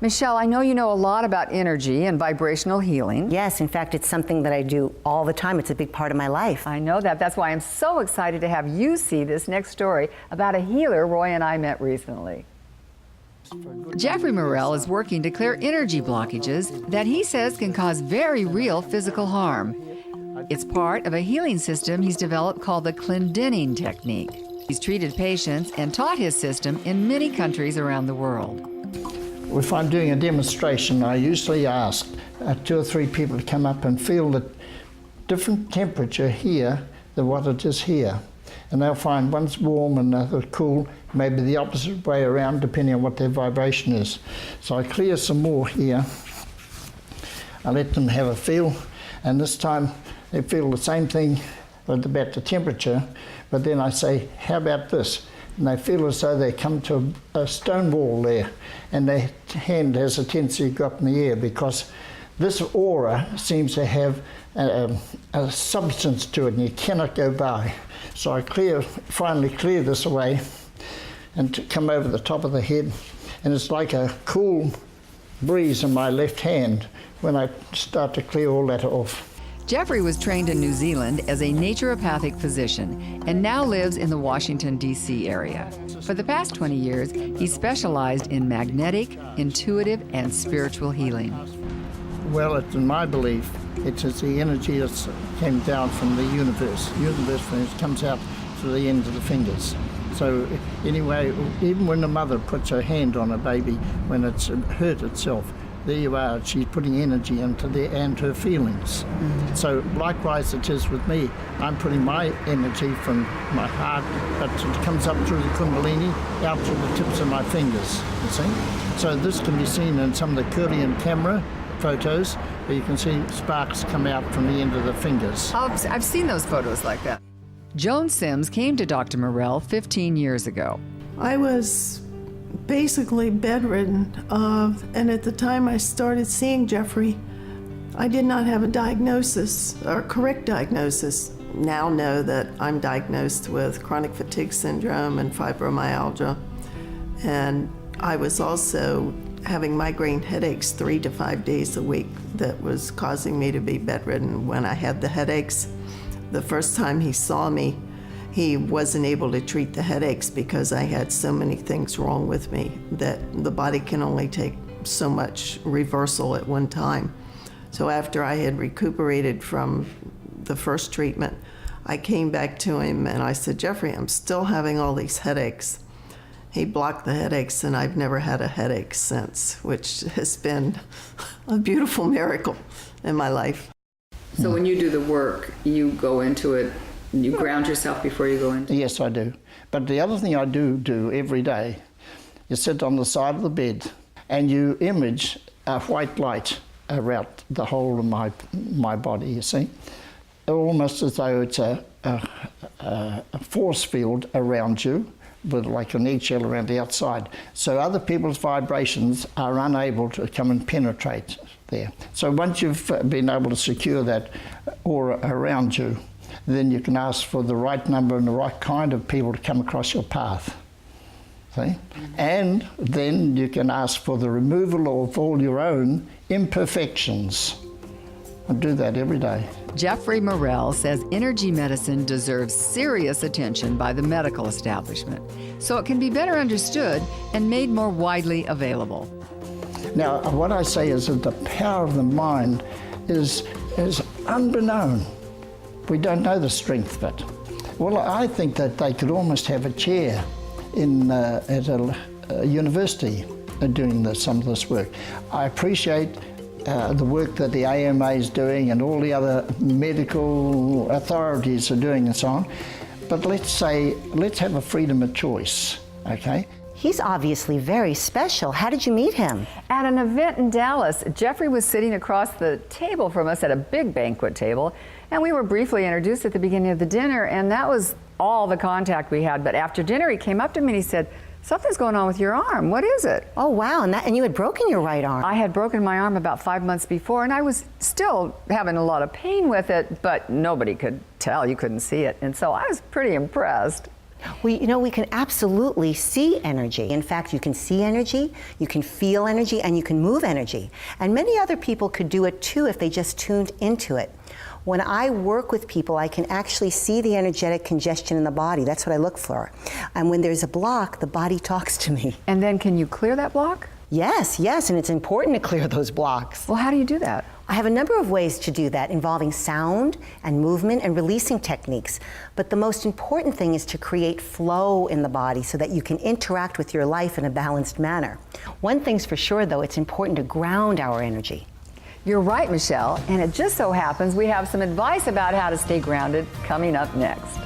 Michele, I know you know a lot about energy and vibrational healing. Yes, in fact, it's something that I do all the time. It's a big part of my life. I know that. That's why I'm so excited to have you see this next story about a healer Roy and I met recently. Geoffrey Morell is working to clear energy blockages that he says can cause very real physical harm. It's part of a healing system he's developed called the Clindening technique. He's treated patients and taught his system in many countries around the world. If I'm doing a demonstration, I usually ask 2 or 3 people to come up and feel the different temperature here than what it is here. And they'll find one's warm and another cool, maybe the opposite way around, depending on what their vibration is. So I clear some more here. I let them have a feel, and this time they feel the same thing about the temperature, but then I say, how about this? And they feel as though they come to a stone wall there, and their hand has a tendency to go up in the air because this aura seems to have a substance to it, and you cannot go by. So I finally clear this away and to come over the top of the head, and it's like a cool breeze in my left hand when I start to clear all that off. Geoffrey was trained in New Zealand as a naturopathic physician and now lives in the Washington, D.C. area. For the past 20 years, he specialized in magnetic, intuitive, and spiritual healing. Well, in my belief, it is the energy that came down from the universe. The universe when it comes out to the ends of the fingers. So anyway, even when the mother puts her hand on a baby when it's hurt itself, there you are, she's putting energy into there and her feelings. So likewise it is with me. I'm putting my energy from my heart, but it comes up through the Kundalini, out through the tips of my fingers, you see? So this can be seen in some of the Korean camera photos, where you can see sparks come out from the end of the fingers. I've seen those photos like that. Joan Sims came to Dr. Morell 15 years ago. I was basically bedridden, and at the time I started seeing Geoffrey, I did not have a diagnosis, or correct diagnosis. Now know that I'm diagnosed with chronic fatigue syndrome and fibromyalgia, and I was also having migraine headaches 3 to 5 days a week that was causing me to be bedridden when I had the headaches. The first time he saw me, he wasn't able to treat the headaches because I had so many things wrong with me that the body can only take so much reversal at one time. So after I had recuperated from the first treatment, I came back to him and I said, Geoffrey, I'm still having all these headaches. He blocked the headaches, and I've never had a headache since, which has been a beautiful miracle in my life. So when you do the work, you go into it, you ground yourself before you go into it? Yes, I do. But the other thing I do every day, you sit on the side of the bed and you image a white light around the whole of my body, you see? Almost as though it's a force field around you, with like an eggshell around the outside. So other people's vibrations are unable to come and penetrate there. So once you've been able to secure that aura around you, then you can ask for the right number and the right kind of people to come across your path. See? And then you can ask for the removal of all your own imperfections. I do that every day. Geoffrey Morell says energy medicine deserves serious attention by the medical establishment, so it can be better understood and made more widely available. Now, what I say is that the power of the mind is unbeknown. We don't know the strength of it. Well, I think that they could almost have a chair at a university doing some of this work. I appreciate the work that the AMA is doing and all the other medical authorities are doing and so on. But let's have a freedom of choice, okay? He's obviously very special. How did you meet him? At an event in Dallas, Geoffrey was sitting across the table from us at a big banquet table, and we were briefly introduced at the beginning of the dinner, and that was all the contact we had. But after dinner, he came up to me and he said, something's going on with your arm. What is it? Oh, wow. And you had broken your right arm. I had broken my arm about 5 months before, and I was still having a lot of pain with it, but nobody could tell. You couldn't see it. And so I was pretty impressed. We can absolutely see energy. In fact, you can see energy, you can feel energy, and you can move energy. And many other people could do it too if they just tuned into it. When I work with people, I can actually see the energetic congestion in the body. That's what I look for. And when there's a block, the body talks to me. And then can you clear that block? Yes, and it's important to clear those blocks. Well, how do you do that? I have a number of ways to do that, involving sound and movement and releasing techniques. But the most important thing is to create flow in the body so that you can interact with your life in a balanced manner. One thing's for sure, though, it's important to ground our energy. You're right, Michele, and it just so happens we have some advice about how to stay grounded coming up next.